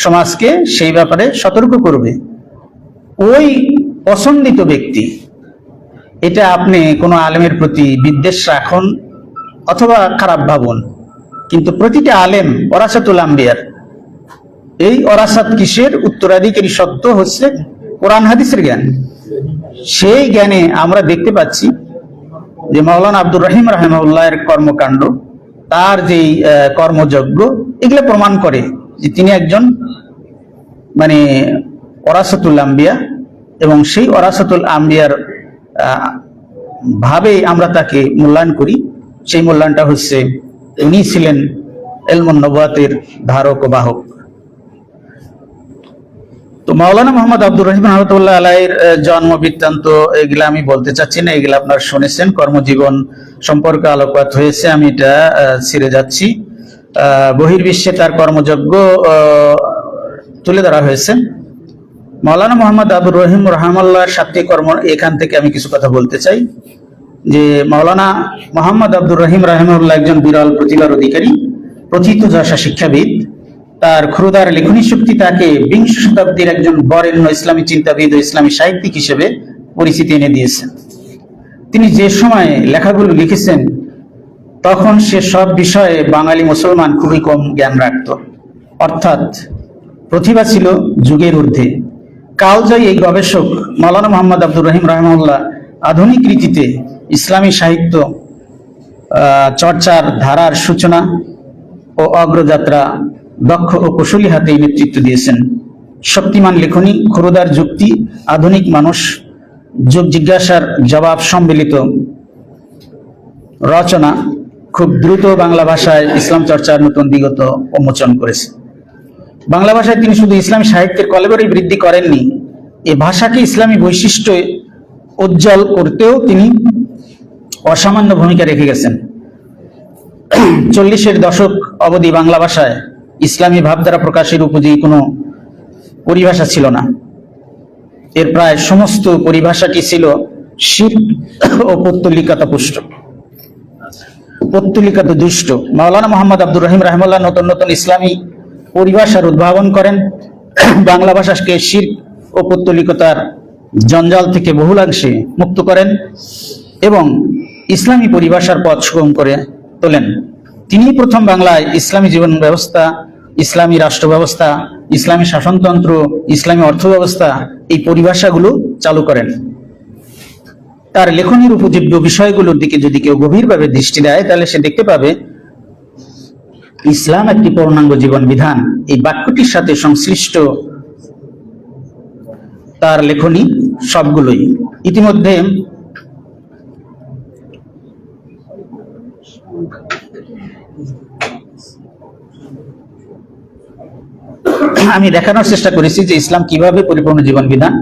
সমাজকে সেই ব্যাপারে সতর্ক করবে। ওই পছন্দিত ব্যক্তি, এটা আপনি কোনো আলেমের প্রতি বিদ্বেষ রাখুন অথবা খারাপ ভাবুন, কিন্তু প্রতিটা আলেম ওরাসাতুল আম্বিয়ার। এই ওরাসাত কিসের? উত্তরাধিকারী সত্য হচ্ছে কোরআন হাদিসের জ্ঞান। সেই জ্ঞানে আমরা দেখতে পাচ্ছি যে মাওলানা আব্দুর রহিম রাহিমাহুল্লাহের কর্মকাণ্ড, তার যেই কর্মযজ্ঞ, এগুলো প্রমাণ করে যে তিনি একজন ওরাসাতুল আম্বিয়া, এবং সেই ওরাসাতুল আম্বিয়ার ভাবে আমরা তাকে মূল্যায়ন করি। সেই মূল্যায়নটা হচ্ছে উনি ছিলেন ইলমুন নবুয়াতের ধারক ও বাহক। তো মাওলানা মোহাম্মদ আব্দুর রহিম রহমতুল্লাহ আলাইহির জন্ম বৃত্তান্ত এগুলা আমি বলতে চাচ্ছি না, এগুলা আপনারা শুনেছেন। কর্মজীবন সম্পর্কে আলোকপাত হয়েছে, আমি এটা ছেড়ে যাচ্ছি। বহির্বিশ্বে তার কর্মযজ্ঞ তুলে ধরা হয়েছে। মাওলানা মোহাম্মদ আব্দুর রহিম রহমাল্লাহর সাথে কর্ম, এখান থেকে আমি কিছু কথা বলতে চাই যে মাওলানা মোহাম্মদ আব্দুর রহিম রাহিমাহুল্লাহ একজন বিরল প্রতিভার অধিকারী, প্রথিতযশা শিক্ষাবিদ। তার ক্ষুরদার লেখনী শক্তি তাকে বিংশ শতাব্দীর একজন বরেণ্য ইসলামী চিন্তাবিদ ও ইসলামী সাহিত্যিক হিসেবে পরিচিতি এনে দিয়েছেন। তিনি যে সময়ে লেখাগুলো লিখেছেন তখন সে সব বিষয়ে বাঙালি মুসলমান খুবই কম জ্ঞান রাখত, অর্থাৎ প্রতিভা ছিল যুগের ঊর্ধ্বে। কালজয়ী এই গবেষক মাওলানা মোহাম্মদ আব্দুর রহিম রাহিমাহুল্লাহ আধুনিক রীতিতে ইসলামী সাহিত্য চর্চার ধারার সূচনা ও অগ্রযাত্রা দক্ষ ও কুশলী হাতে নেতৃত্ব দিয়েছেন। শক্তিমান লেখনী, ক্ষুরদার যুক্তি, আধুনিক মানুষ যোগ জিজ্ঞাসার জবাব সম্মিলিত রচনা খুব দ্রুত বাংলা ভাষায় ইসলাম চর্চার নতুন দিগত উন্মোচন করেছে। বাংলা ভাষায় তিনি শুধু ইসলামী সাহিত্যের কলেবরেই বৃদ্ধি করেননি, এ ভাষাকে ইসলামী বৈশিষ্ট্য উজ্জ্বল করতেও তিনি অসামান্য ভূমিকা রেখে গেছেন। 40-এর দশক অবধি বাংলা ভাষায় ইসলামী ভাবধারা প্রকাশের উপযোগী কোনো পরিভাষা ছিল না। এর প্রায় সমস্ত পরিভাষাটি ছিল শিরক ও পৌত্তলিকতা দুষ্ট। মাওলানা মোহাম্মদ আব্দুর রহিম রাহিমাহুল্লাহ নতুন নতুন ইসলামী পরিভাষার উদ্ভাবন করেন, বাংলা ভাষাকে শিরক ও পৌত্তলিকতার জঞ্জাল থেকে বহুলাংশে মুক্ত করেন এবং ইসলামী পরিভাষার পথ সুগম করে তোলেন। তিনি প্রথম বাংলায় ইসলামী জীবন ব্যবস্থা, ইসলামী রাষ্ট্র ব্যবস্থা, ইসলামী শাসনতন্ত্র, ইসলামী অর্থ ব্যবস্থা, এই পরিভাষাগুলো চালু করেন। তার লেখনীর উপজীব্য বিষয়গুলোর দিকে যদি কেউ গভীরভাবে দৃষ্টি দেয় তাহলে সে দেখতে পাবে ইসলাম একটি পূর্ণাঙ্গ জীবন বিধান। এই বাক্যটির সাথে সংশ্লিষ্ট তার লেখনী সবগুলোই। ইতিমধ্যে আমি দেখানোর চেষ্টা করেছি যে ইসলাম কিভাবে পরিপূর্ণ জীবন বিধান।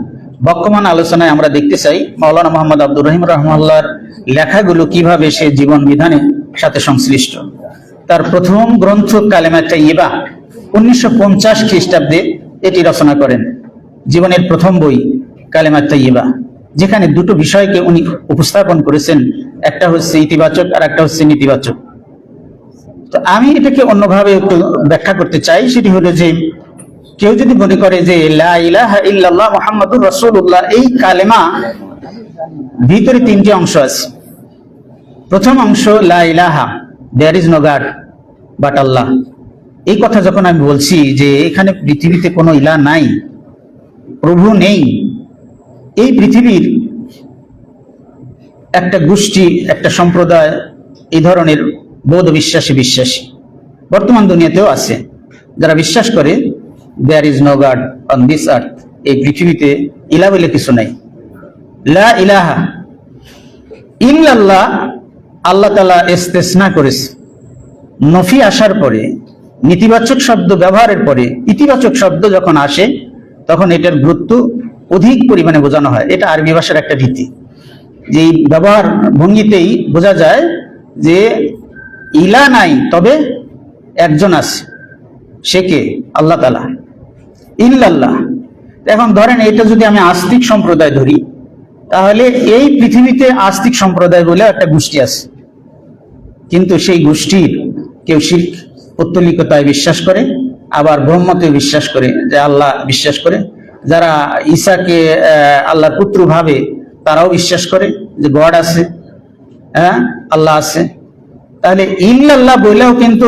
বর্তমান আলোচনায় আমরা দেখতে চাই মাওলানা মোহাম্মদ আব্দুর রহিম রাহিমাহুল্লাহর লেখাগুলো কিভাবে সে জীবন বিধানের সাথে সংশ্লিষ্ট। তার প্রথম গ্রন্থ কালেমা তাইয়্যিবা 1950 খ্রিস্টাব্দে এটি রচনা করেন। জীবনের প্রথম বই কালেমা তাইয়্যিবা, যেখানে দুটো বিষয়কে উনি উপস্থাপন করেছেন, একটা হচ্ছে ইতিবাচক আর একটা হচ্ছে নেতিবাচক। তো আমি এটাকে অন্যভাবে একটু ব্যাখ্যা করতে চাই, সেটি হলো যে কেউ যদি মনে করে যে লা ইলাহা ইল্লাল্লাহ মুহাম্মাদুর রাসূলুল্লাহ, এই কালেমা ভিতরে তিনটি অংশ আছে। প্রথম অংশ লা ইলাহা, there is no god but Allah. এই কথা যখন আমি বলছি যে এখানে পৃথিবীতে কোনো ইলাহ নাই, প্রভু নেই, এই পৃথিবীর একটা গোষ্ঠী, একটা সম্প্রদায় এই ধরনের বৌদ্ধ বিশ্বাসী বর্তমান দুনিয়াতেও আছে, যারা বিশ্বাস করে there is no God on this earth, এই পৃথিবীতে ইলাহ বলে কিছু নাই। লা ইলাহা ইল্লাল্লাহ আল্লাহ তাআলা ইস্তেসনা করেছে। নফি আসার পরে নেতিবাচক শব্দ ব্যবহারের পরে ইতিবাচক শব্দ যখন আসে তখন এটার গুরুত্ব অধিক পরিমাণে বোঝানো হয়। এটা আরবি ভাষার একটা রীতি, যে এই ব্যবহার ভঙ্গিতেই বোঝা যায় যে ইলা নাই, তবে একজন আছে, সে কে? আল্লাহ তাআলা। ইল্লাল্লাহ। এখন ধরেন এটা যদি আমি আস্তিক সম্প্রদায় ধরি, তাহলে এই পৃথিবীতে আস্তিক সম্প্রদায় বলে একটা গোষ্ঠী আছে, কিন্তু সেই গোষ্ঠীর কেউ শিরক পৌত্তলিকতায় বিশ্বাস করে, আবার ব্রহ্মতে বিশ্বাস করে, যে আল্লাহ বিশ্বাস করে। যারা ঈসাকে আল্লাহর পুত্র ভাবে তারাও বিশ্বাস করে যে গড আছে, হ্যাঁ আল্লাহ আছে। তাহলে ইল্লাল্লাহ বলেও কিন্তু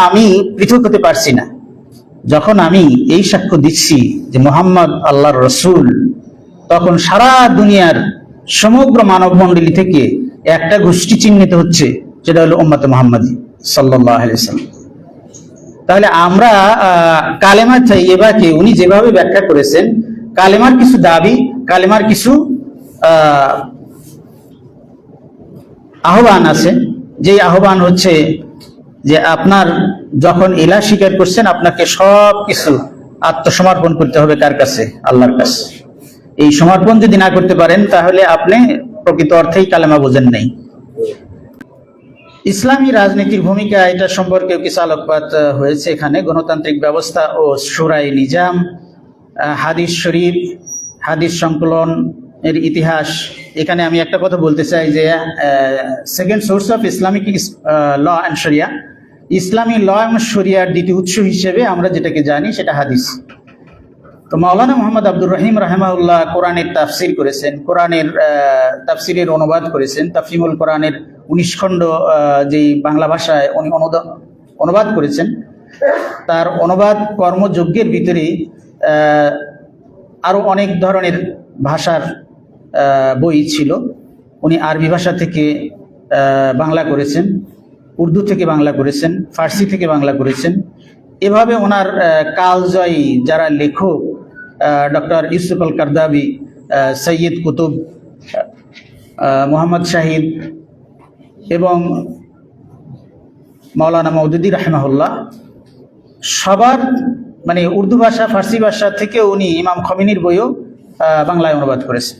আমি পৃথক হতে পারছি না। যখন আমি এই সাক্ষ্য দিচ্ছি যে মুহাম্মদ আল্লাহর রসুল, তখন সারা দুনিয়ার সমগ্র মানব মণ্ডলী থেকে একটা গোষ্ঠী চিহ্নিত হচ্ছে, সেটা হলো উম্মতে মুহাম্মাদী সাল্লাল্লাহু আলাইহি ওয়াসাল্লাম। তাহলে আমরা কালেমা তাইয়্যিবাকে উনি যেভাবে ব্যাখ্যা করেছেন, কালেমার কিছু দাবি, কালেমার কিছু আহ্বান আছে। যে আহ্বান হচ্ছে যে আপনার যখন ইলাহ স্বীকার করছেন, আপনাকে সব কিছু আত্মসমর্পণ করতে হবে কার কাছে? আল্লাহর কাছে। এই সমর্পণ যদি না করতে পারেন, তাহলে আপনি প্রকৃত অর্থেই কালেমা বোঝেন নাই। ইসলামী রাজনীতির ভূমিকা, এটা সম্পর্কে কিছু আলোকপাত হয়েছে এখানে। গণতান্ত্রিক ব্যবস্থা ও শুরাই নিজাম, হাদিস শরীফ, হাদিস সংকলন এর ইতিহাস। এখানে আমি একটা কথা বলতে চাই যে second source of Islamic law and শরিয়া, ইসলামী ল এবং শরিয়ার দ্বিতীয় উৎস হিসেবে আমরা যেটাকে জানি সেটা হাদিস। তো মাওলানা মুহাম্মদ আব্দুর রহিম রাহিমাহুল্লাহ কোরআনের তাফসির করেছেন, কোরআনের তাফসিরের অনুবাদ করেছেন। তাফহিমুল কোরআনের 19 খণ্ড যেই বাংলা ভাষায় উনি অনুবাদ করেছেন, তার অনুবাদ কর্মযজ্ঞের ভিতরে আরো অনেক ধরনের ভাষার বই ছিল। উনি আরবি ভাষা থেকে বাংলা করেছেন, উর্দু থেকে বাংলা করেছেন, ফার্সি থেকে বাংলা করেছেন। এভাবে ওনার কালজয়ী যারা লেখক, ডক্টর ইউসুফ আল কারদাবি, সৈয়দ কুতুব, মোহাম্মদ শাহিদ এবং মাওলানা মওদুদী রাহিমাহুল্লাহ, সবার মানে উর্দু ভাষা, ফার্সি ভাষা থেকে উনি ইমাম খমিনির বইও বাংলায় অনুবাদ করেছেন।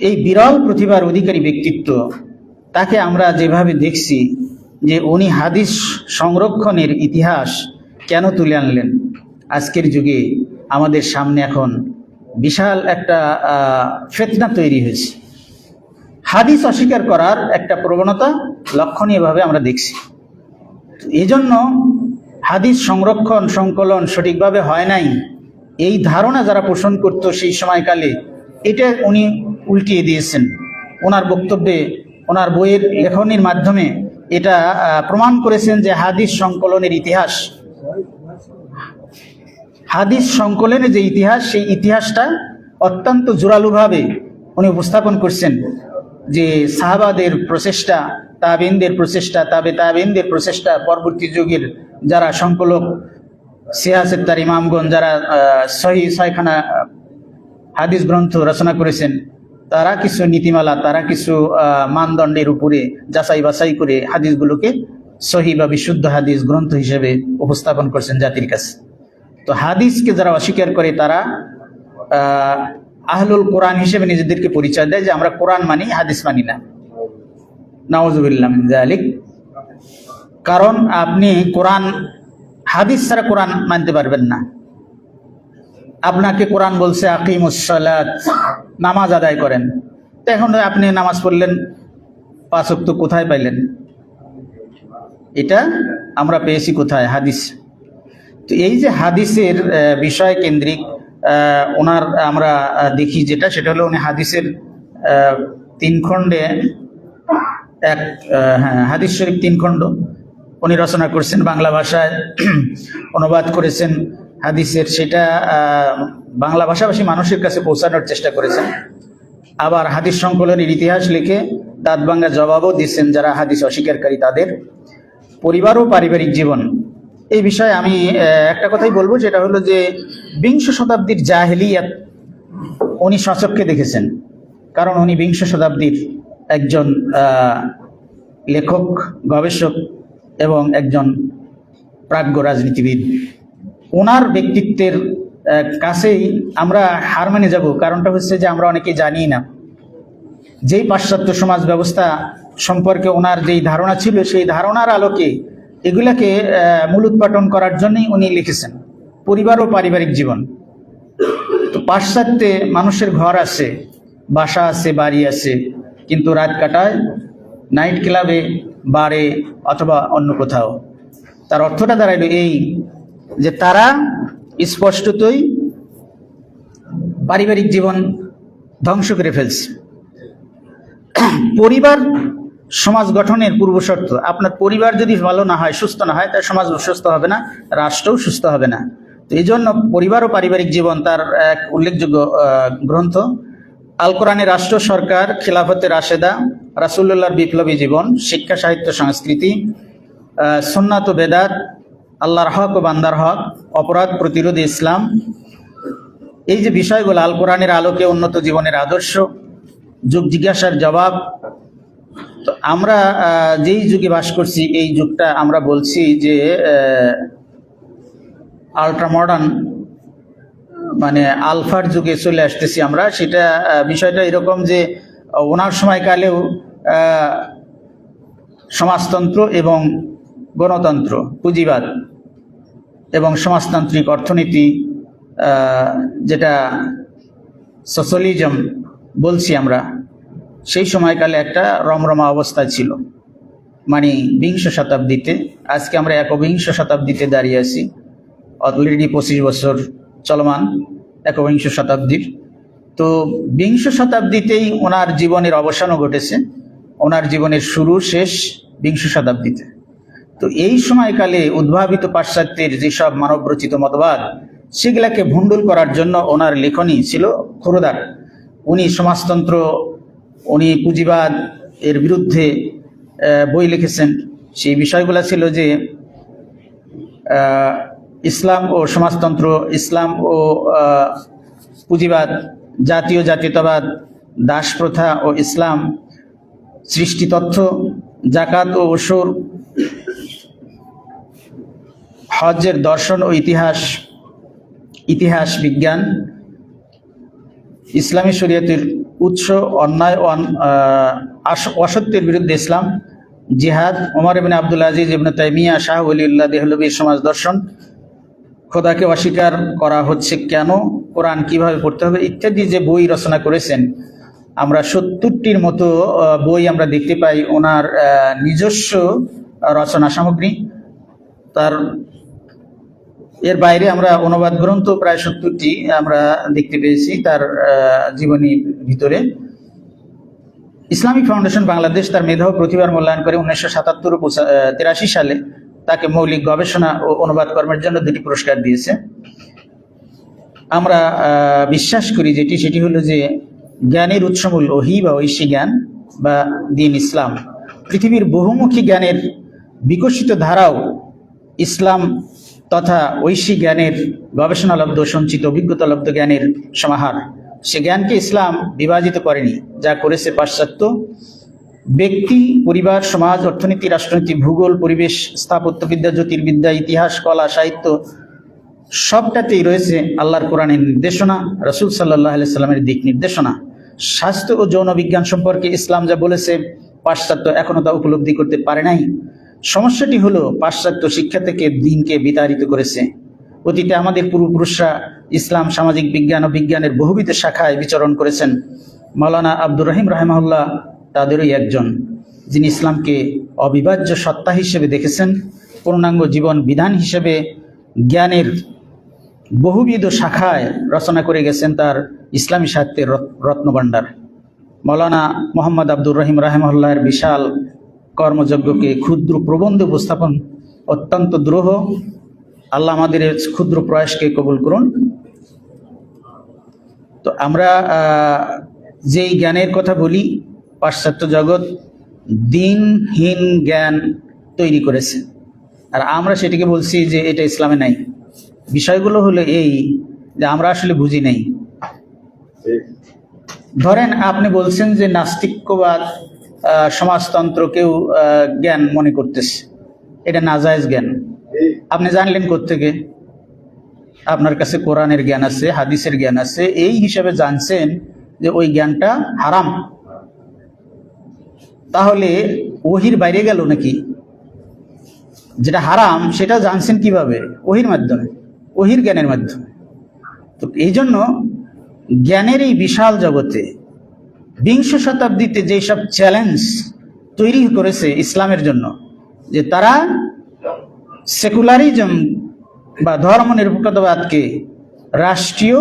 এই বিরল প্রতিভার অধিকারী ব্যক্তিত্ব, তাকে আমরা যেভাবে দেখছি যে উনি হাদিস সংরক্ষণের ইতিহাস কেন তুলে আনলেন, আজকের যুগে আমাদের সামনে এখন বিশাল একটা ফিতনা তৈরি হয়েছে। হাদিস অস্বীকার করার একটা প্রবণতা লক্ষণীয়ভাবে আমরা দেখছি। এই জন্য হাদিস সংরক্ষণ সংকলন সঠিকভাবে হয় নাই, এই ধারণা যারা পোষণ করত সেই সময়কালে, এটা উনি উল্টিয়ে দিয়েছেন। ওনার বক্তব্যে, ওনার বইয়ের লেখনের মাধ্যমে এটা প্রমাণ করেছেন যে হাদিস সংকলনের ইতিহাস, হাদিস সংকলনের যে ইতিহাস, সেই ইতিহাসটা অত্যন্ত জোরালোভাবে উনি উপস্থাপন করছেন। যে সাহাবাদের প্রচেষ্টা, তাবেইনদের প্রচেষ্টা, তাবেইনদের প্রচেষ্টা, পরবর্তী যুগের যারা সংকলক সিয়াসেত্তার ইমামগণ, যারা ছয়খানা হাদিস গ্রন্থ রচনা করেছেন, তারা কিছু নীতিমালা, তারা কিছু মানদণ্ডের উপরে যাচাই বাছাই করে হাদিসগুলোকে সহিহ বা বিশুদ্ধ হাদিস গ্রন্থ হিসেবে উপস্থাপন করছেন জাতির কাছে। তো হাদিসকে যারা অস্বীকার করে, তারা আহলুল কোরআন হিসেবে নিজেদেরকে পরিচয় দেয়, যে আমরা কোরআন মানি, হাদিস মানি না। নাউযুবিল্লাহ মিন যালিক। কারণ আপনি কোরআন, হাদিস ছাড়া কোরআন মানতে পারবেন না। আপনাকে কোরআন বলছে আকিমুস সালাত, নামাজ আদায় করেন। তো এখন আপনি নামাজ পড়লেন, 5 ওয়াক্ত কোথায় পাইলেন? এটা আমরা পেয়েছি কোথায়? হাদিস। তো এই যে হাদিসের বিষয় কেন্দ্রিক ওনার আমরা দেখি যেটা, সেটা হলো উনি হাদিসের 3 খণ্ডে হাদিস শরীফ 3 খণ্ড উনি রচনা করেছেন, বাংলা ভাষায় অনুবাদ করেছেন হাদিসের। সেটা বাংলা ভাষাভাষী মানুষের কাছে পৌঁছানোর চেষ্টা করেছেন। আবার হাদিস সংকলনের ইতিহাস লিখে দাঁত ভাঙ্গা জবাবও দিচ্ছেন যারা হাদিস অস্বীকারী তাদের। পরিবার ও পারিবারিক জীবন, এই বিষয়ে আমি একটা কথাই বলবো, যেটা হলো যে 20 শতাব্দীর জাহেলিয়াত উনি স্বচক্ষে দেখেছেন। কারণ উনি 20 শতাব্দীর একজন লেখক, গবেষক এবং একজন প্রাজ্ঞ রাজনীতিবিদ। ওনার ব্যক্তিত্বের কাছেই আমরা হার মেনে যাব। কারণটা হচ্ছে যে আমরা অনেকে জানি না যেই পাশ্চাত্য সমাজ ব্যবস্থা সম্পর্কে ওনার যেই ধারণা ছিল, সেই ধারণার আলোকে এগুলাকে মূলোৎপাটন করার জন্যই উনি লিখেছেন পরিবার ও পারিবারিক জীবন। তো পাশ্চাত্যে মানুষের ঘর আছে, বাসা আছে, বাড়ি আছে, কিন্তু রাত কাটায় নাইট ক্লাবে, বারে অথবা অন্য কোথাও। তার অর্থটা দাঁড়াইল এই যে তারা স্পষ্টতই পারিবারিক জীবন ধ্বংস করে ফেলছে। পরিবার সমাজ গঠনের পূর্বশর্ত। আপনার পরিবার যদি ভালো না হয়, সুস্থ না হয়, তার সমাজ সুস্থ হবে না, রাষ্ট্রও সুস্থ হবে না। তো এই জন্য পরিবার ও পারিবারিক জীবন তার এক উল্লেখযোগ্য গ্রন্থ। আল কোরআনে রাষ্ট্র, সরকার, খিলাফতে রাশেদা, রাসূলুল্লাহর বিপ্লবী জীবন, শিক্ষা, সাহিত্য, সংস্কৃতি, সুন্নাত ও বেদাত, আল্লাহর হক ও বান্দার হক, অপরাধ প্রতিরোধে ইসলাম, এই যে বিষয়গুলো আল কোরআনের আলোকে উন্নত জীবনের আদর্শ, যুগ জিজ্ঞাসার জবাব। তো আমরা যেই যুগে বাস করছি, এই যুগটা আমরা বলছি যে আল্ট্রা মডার্ন, মানে আলফার যুগে চলে আসতেছি আমরা। সেটা বিষয়টা এরকম যে ওনার সময়কালেও সমাজতন্ত্র এবং গণতন্ত্র, পুঁজিবাদ এবং সমাজতান্ত্রিক অর্থনীতি, যেটা সোশ্যালিজম বলছি আমরা, সেই সময়কালে একটা রমরমা অবস্থা ছিল। মানে বিংশ শতাব্দীতে, আজকে আমরা একবিংশ শতাব্দীতে দাঁড়িয়ে আছি। অলরেডি 25 বছর চলমান একবিংশ শতাব্দীর। তো বিংশ শতাব্দীতেই ওনার জীবনের অবসানও ঘটেছে। ওনার জীবনের শুরু শেষ বিংশ শতাব্দীতে। তো এই সময়কালে উদ্ভাবিত পাশ্চাত্যের যেসব মানবরচিত মতবাদ, সেগুলাকে ভণ্ডুল করার জন্য ওনার লেখনী ছিল খোরদার। উনি সমাজতন্ত্র, উনি পুঁজিবাদ এর বিরুদ্ধে বই লিখেছেন। সেই বিষয়গুলো ছিল যে ইসলাম ও সমাজতন্ত্র, ইসলাম ও পুঁজিবাদ, জাতীয় জাতীয়তাবাদ, দাস প্রথা ও ইসলাম, সৃষ্টি তথ্য, জাকাত ও ওসর, হজ্জের দর্শন ও ইতিহাস, ইতিহাস বিজ্ঞান, ইসলামী শরীয়তের উৎস, অন্যায় ও অসত্যের বিরুদ্ধে ইসলাম, জিহাদ, ওমর ইবনে আব্দুল আজিজ, ইবনে তাইমিয়া, শাহ ওলিউল্লাহ দেহলভির সমাজ দর্শন, খোদাকে অস্বীকার করা হচ্ছে কেন, কোরআন কিভাবে পড়তে হবে, ইত্যাদি যে বই রচনা করেছেন। আমরা 70টির মতো বই আমরা দেখতে পাই ওনার নিজস্ব রচনা সামগ্রী। তার এর বাইরে আমরা অনুবাদ গ্রন্থ প্রায় 70টি আমরা দেখতে পেয়েছি তার জীবনীর ভিতরে। ইসলামিক ফাউন্ডেশন বাংলাদেশ তার মেধা ও প্রতিভার মূল্যায়ন করে 1977 ও 83 সালে তাকে মৌলিক গবেষণা ও অনুবাদ কর্মের জন্য 2টি পুরস্কার দিয়েছে। আমরা বিশ্বাস করি সেটি হলো যে জ্ঞানের উৎসমূল ওহী বা ঐশী জ্ঞান বা দ্বীন ইসলাম। পৃথিবীর বহুমুখী জ্ঞানের বিকশিত ধারাও ইসলাম তথা ঐশী জ্ঞানের গবেষণালব্ধ, সঞ্চিত অভিজ্ঞতালব্ধ জ্ঞানের সমাহার। সে জ্ঞানকে ইসলাম বিভাজিত করেনি, যা করেছে পাশ্চাত্য। ব্যক্তি, পরিবার, সমাজ, অর্থনীতি, রাষ্ট্রনীতি, ভূগোল, পরিবেশ, স্থাপত্যবিদ্যা, জ্যোতির্বিদ্যা, ইতিহাস, কলা, সাহিত্য, সবটাতেই রয়েছে আল্লাহর কোরআনের নির্দেশনা, রাসূল সাল্লাল্লাহু আলাইহি সাল্লামের দিক নির্দেশনা। স্বাস্থ্য ও যৌন বিজ্ঞান সম্পর্কে ইসলাম যা বলেছে, পাশ্চাত্য এখনো তা উপলব্ধি করতে পারে নাই। সমস্যাটি হলো পাশ্চাত্য শিক্ষা থেকে দ্বীনকে বিতাড়িত করেছে। অতীতে আমাদের পূর্বপুরুষরা ইসলাম, সামাজিক বিজ্ঞান ও বিজ্ঞানের বহুবিধ শাখায় বিচরণ করেছেন। মাওলানা আব্দুর রহিম রাহিমাহুল্লাহ তাদেরই একজন, যিনি ইসলামকে অবিভাজ্য সত্তা হিসেবে দেখেছেন, পূর্ণাঙ্গ জীবন বিধান হিসেবে জ্ঞানের বহুবিধ শাখায় রচনা করে গেছেন তার ইসলামী সাহিত্যের রত্নভাণ্ডার। মাওলানা মোহাম্মদ আব্দুর রহিম রাহিমাহুল্লাহের বিশাল কর্মযজ্ঞকে ক্ষুদ্র প্রবন্ধে উপস্থাপন অত্যন্ত দ্রোহ। আল্লাহ আমাদের ক্ষুদ্র প্রয়াসকে কবুল করুন। তো আমরা যেই জ্ঞানের কথা বলি, পাশ্চাত্য জগৎ দ্বীনহীন জ্ঞান তৈরি করেছে, আর আমরা সেটিকে বলছি যে এটা ইসলামে নাই। বিষয়গুলো হলো এই যে আমরা আসলে বুঝি নেই। ধরেন আপনি বলছেন যে নাস্তিক্যবাদ সমাজতন্ত্রকেও জ্ঞান মনে করতেছে, এটা নাজায়েজ জ্ঞান। আপনি জানলেন কোত্থেকে? আপনার কাছে কোরআনের জ্ঞান আছে, হাদিসের জ্ঞান আছে, এই হিসাবে জানছেন যে ওই জ্ঞানটা হারাম। তাহলে ওহির বাইরে গেল নাকি? যেটা হারাম সেটা জানছেন কিভাবে? ওহির মাধ্যমে, ওহির জ্ঞানের মাধ্যমে। তো এই জন্য জ্ঞানের এই বিশাল জগতে বিংশ শতাব্দীতে যেসব চ্যালেঞ্জ তৈরি করেছে ইসলামের জন্য, যে তারা সেকুলারিজম বা ধর্ম নিরপেক্ষতাবাদকে রাষ্ট্রীয়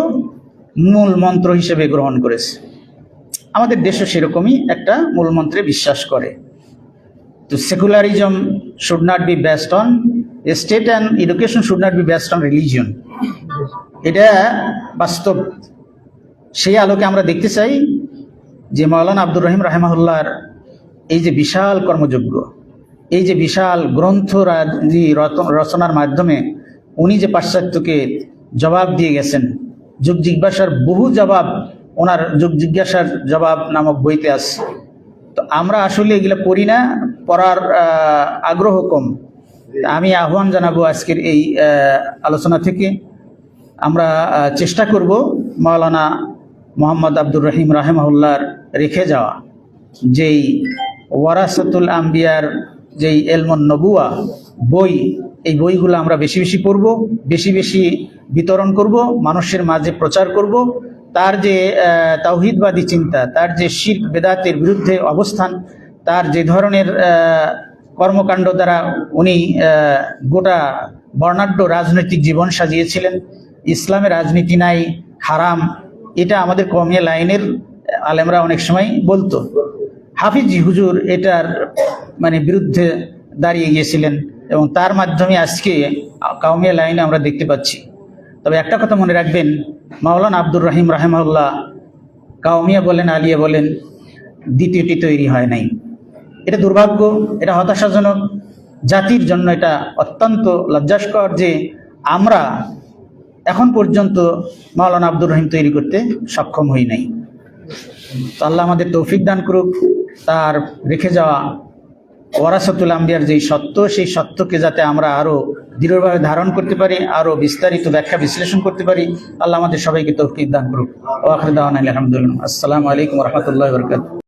মূল মন্ত্র হিসেবে গ্রহণ করেছে। আমাদের দেশও সেরকমই একটা মূল মন্ত্রে বিশ্বাস করে। তো secularism should not be based on state and education should not be based on religion. এটা বাস্তব। সেই আলোকে আমরা দেখতে চাই যে মাওলানা আব্দুর রহিম রাহিমাহুল্লাহর এই যে বিশাল কর্মযজ্ঞ, এই যে বিশাল গ্রন্থ রচনার মাধ্যমে উনি যে পাশ্চাত্যকে জবাব দিয়ে গেছেন, যুগ জিজ্ঞাসার বহু জবাব ওনার যুগ জিজ্ঞাসার জবাব নামক বইতে আছে। তো আমরা আসলে এগুলো পড়ি না, পড়ার আগ্রহ কম। আমি আহ্বান জানাবো আজকের এই আলোচনা থেকে আমরা চেষ্টা করব মাওলানা মোহাম্মদ আব্দুর রহিম রাহিমাহুল্লাহর রেখে যাওয়া যেই ওয়ারাসাতুল আম্বিয়ার যেই এলমুন নবুয়া বই, এই বইগুলো আমরা বেশি বেশি পড়ব, বেশি বেশি বিতরণ করব, মানুষের মাঝে প্রচার করব। তার যে তাওহীদবাদী চিন্তা, তার যে শিরক বেদাতের বিরুদ্ধে অবস্থান, তার যে ধরনের কর্মকাণ্ড দ্বারা উনি গোটা বর্ণাঢ্য রাজনৈতিক জীবন সাজিয়েছিলেন, ইসলামের রাজনীতি নাই, হারাম, এটা আমাদের কওমিয়া লাইনের আলেমরা অনেক সময় বলতো। হাফিজি হুজুর এটার বিরুদ্ধে দাঁড়িয়ে গিয়েছিলেন এবং তার মাধ্যমে আজকে কওমিয়া লাইনে আমরা দেখতে পাচ্ছি। তবে একটা কথা মনে রাখবেন, মাওলানা আব্দুর রহিম রাহিমাহুল্লাহ কওমিয়া বলেন, আলিয়া বলেন, দ্বিতীয়টি তৈরি হয় নাই। এটা দুর্ভাগ্য, এটা হতাশাজনক। জাতির জন্য এটা অত্যন্ত লজ্জাস্কর যে আমরা এখন পর্যন্ত মাওলানা আব্দুর রহিম তৈরি করতে সক্ষম হই নাই। তো আল্লাহ আমাদের তৌফিক দান করুক, তার রেখে যাওয়া ওয়ারাসাতুল আম্বিয়ার যেই সত্য, সেই সত্যকে যাতে আমরা আরো দৃঢ়ভাবে ধারণ করতে পারি, আরো বিস্তারিত ব্যাখ্যা বিশ্লেষণ করতে পারি। আল্লাহ আমাদের সবাইকে তৌফিক দান করুক। ওয়া আখিরু দাওয়ানা আলহামদুলিল্লাহ। আসসালামু আলাইকুম ওয়া রাহমাতুল্লাহি ওয়া বারাকাতুহু।